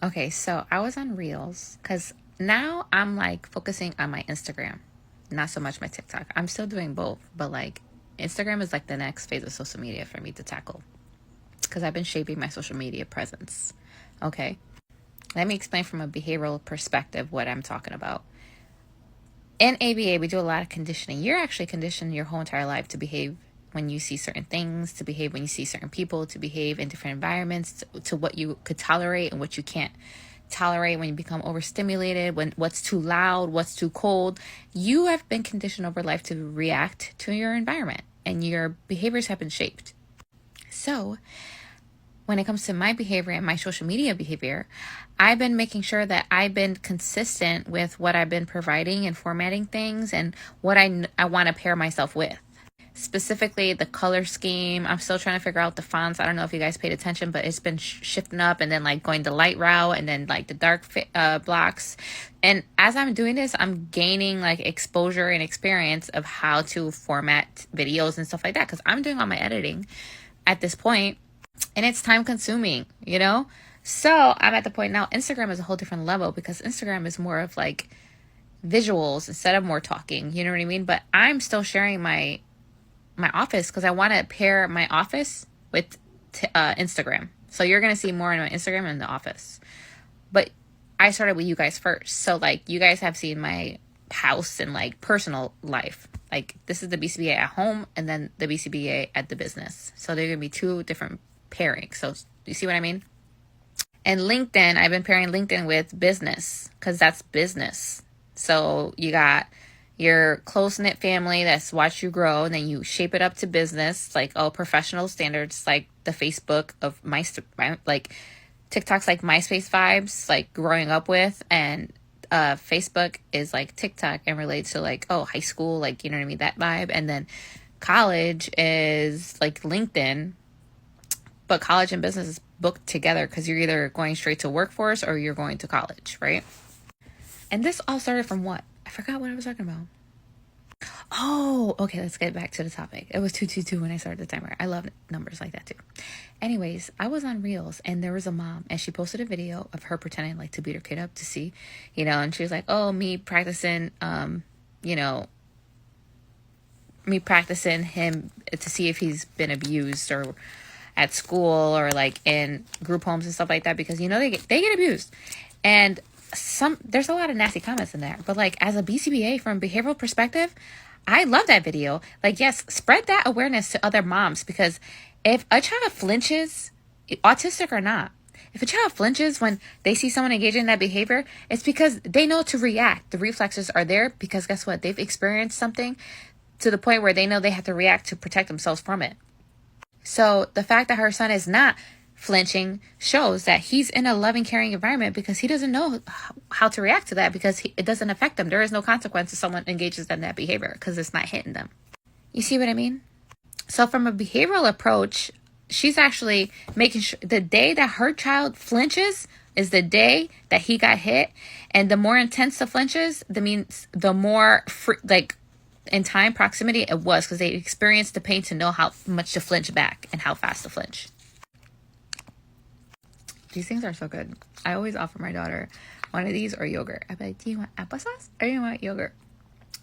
Okay, so I was on Reels because now I'm like focusing on my Instagram, not so much my TikTok. I'm still doing both, but like Instagram is like the next phase of social media for me to tackle because I've been shaping my social media presence. Okay, let me explain from a behavioral perspective what I'm talking about. In ABA, we do a lot of conditioning. You're actually conditioned your whole entire life to behave when you see certain things, to behave when you see certain people, to behave in different environments, to what you could tolerate and what you can't tolerate when you become overstimulated, when what's too loud, what's too cold. You have been conditioned over life to react to your environment and your behaviors have been shaped. So, when it comes to my behavior and my social media behavior, I've been making sure that I've been consistent with what I've been providing and formatting things and what I want to pair myself with. Specifically, the color scheme. I'm still trying to figure out the fonts. I don't know if you guys paid attention, but it's been shifting up and then like going the light route and then like the dark blocks. And as I'm doing this, I'm gaining like exposure and experience of how to format videos and stuff like that because I'm doing all my editing at this point and it's time consuming, you know? So I'm at the point now, Instagram is a whole different level because Instagram is more of like visuals instead of more talking, you know what I mean? But I'm still sharing my office because I want to pair my office with Instagram. So you're going to see more on my Instagram and the office. But I started with you guys first. So like you guys have seen my house and like personal life. Like this is the BCBA at home and then the BCBA at the business. So they're going to be two different pairings. So you see what I mean? And LinkedIn, I've been pairing LinkedIn with business because that's business. So you got your close-knit family that's watched you grow and then you shape it up to business, like professional standards, like the Facebook of like TikTok's like MySpace vibes, like growing up with, and Facebook is like TikTok and relates to like high school, like you know what I mean, that vibe. And then college is like LinkedIn, but college and business is booked together because you're either going straight to workforce or you're going to college, right? And this all started from what? I forgot what I was talking about. Oh, okay, let's get back to the topic. It was 222 when I started the timer. I love numbers like that too. Anyways, I was on Reels and there was a mom and she posted a video of her pretending like to beat her kid up to see, and she was like, oh, me practicing him to see if he's been abused or at school or like in group homes and stuff like that because they get abused. And there's a lot of nasty comments in there, but like as a BCBA from a behavioral perspective, I love that video. Like, yes, spread that awareness to other moms because if a child flinches, autistic or not, if a child flinches when they see someone engaging in that behavior, it's because they know to react. The reflexes are there because guess what? They've experienced something to the point where they know they have to react to protect themselves from it. So the fact that her son is not flinching shows that he's in a loving, caring environment because he doesn't know how to react to that because it doesn't affect them. There is no consequence if someone engages in that behavior because it's not hitting them. You see what I mean? So from a behavioral approach, she's actually making sure the day that her child flinches is the day that he got hit. And the more intense the flinches, the more in time proximity it was because they experienced the pain to know how much to flinch back and how fast to flinch. These things are so good. I always offer my daughter one of these or yogurt. I'm like, do you want applesauce or do you want yogurt?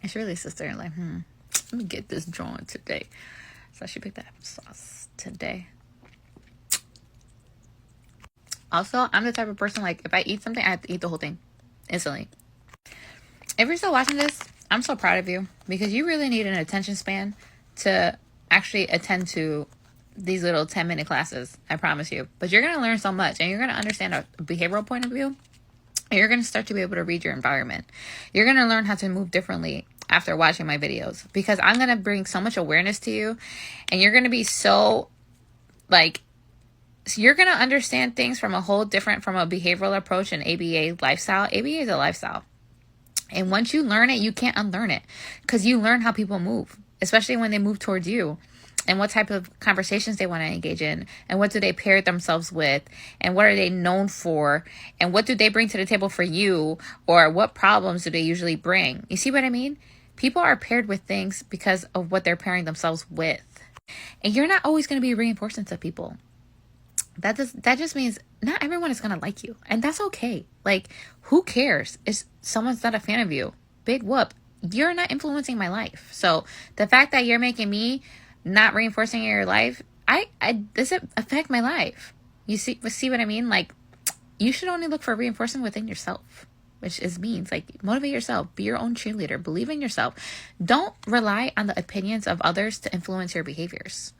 And she really sits there and like, let me get this drawn today. So she picked the applesauce today. Also, I'm the type of person, like, if I eat something, I have to eat the whole thing instantly. If you're still watching this, I'm so proud of you because you really need an attention span to actually attend to these little 10-minute classes, I promise you. But you're going to learn so much and you're going to understand a behavioral point of view. And you're going to start to be able to read your environment. You're going to learn how to move differently after watching my videos because I'm going to bring so much awareness to you and you're going to be so you're going to understand things from a behavioral approach and ABA lifestyle. ABA is a lifestyle. And once you learn it, you can't unlearn it because you learn how people move, especially when they move towards you. And what type of conversations they want to engage in and what do they pair themselves with and what are they known for and what do they bring to the table for you or what problems do they usually bring? You see what I mean? People are paired with things because of what they're pairing themselves with. And you're not always going to be reinforcing to people. that just means not everyone is gonna like you, and that's okay. Like, who cares if someone's not a fan of you? Big whoop. You're not influencing my life. So the fact that you're making me not reinforcing in your life, I doesn't affect my life. You see what I mean? Like, you should only look for reinforcement within yourself, which is means like motivate yourself, be your own cheerleader, believe in yourself. Don't rely on the opinions of others to influence your behaviors.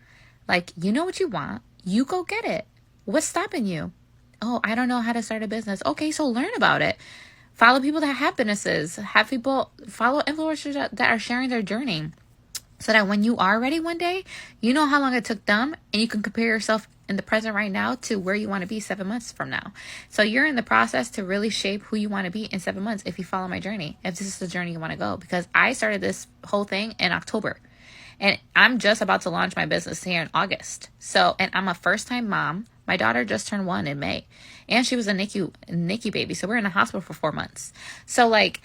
Like, you know what you want, you go get it. What's stopping you? Oh, I don't know how to start a business. Okay, so learn about it. Follow people that have businesses. Have people follow influencers that are sharing their journey, so that when you are ready one day, you know how long it took them, and you can compare yourself in the present right now to where you want to be 7 months from now. So you're in the process to really shape who you want to be in 7 months if you follow my journey, if this is the journey you want to go. Because I started this whole thing in October. And I'm just about to launch my business here in August. So, and I'm a first-time mom. My daughter just turned 1 in May. And she was a NICU baby. So we're in the hospital for 4 months. So like,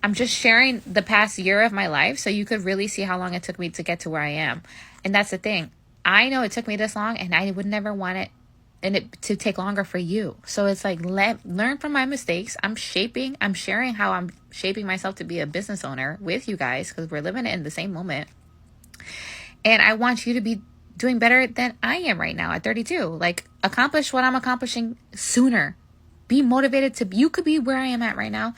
I'm just sharing the past year of my life so you could really see how long it took me to get to where I am. And that's the thing. I know it took me this long, and I would never want it to take longer for you. So it's like, learn from my mistakes. I'm sharing how I'm shaping myself to be a business owner with you guys, because we're living it in the same moment. And I want you to be doing better than I am right now at 32. Like, accomplish what I'm accomplishing sooner. Be motivated you could be where I am at right now.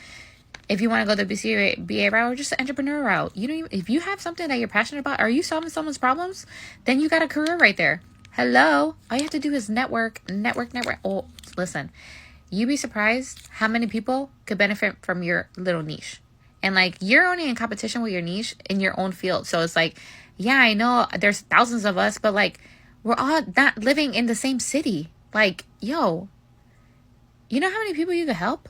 If you want to go the BA route or just the entrepreneur route, if you have something that you're passionate about, are you solving someone's problems? Then you got a career right there. Hello. All you have to do is network. Oh, listen, you'd be surprised how many people could benefit from your little niche. And like, you're only in competition with your niche in your own field. So it's like, yeah, I know there's thousands of us, but like, we're all not living in the same city. Like, yo, you know how many people you could help?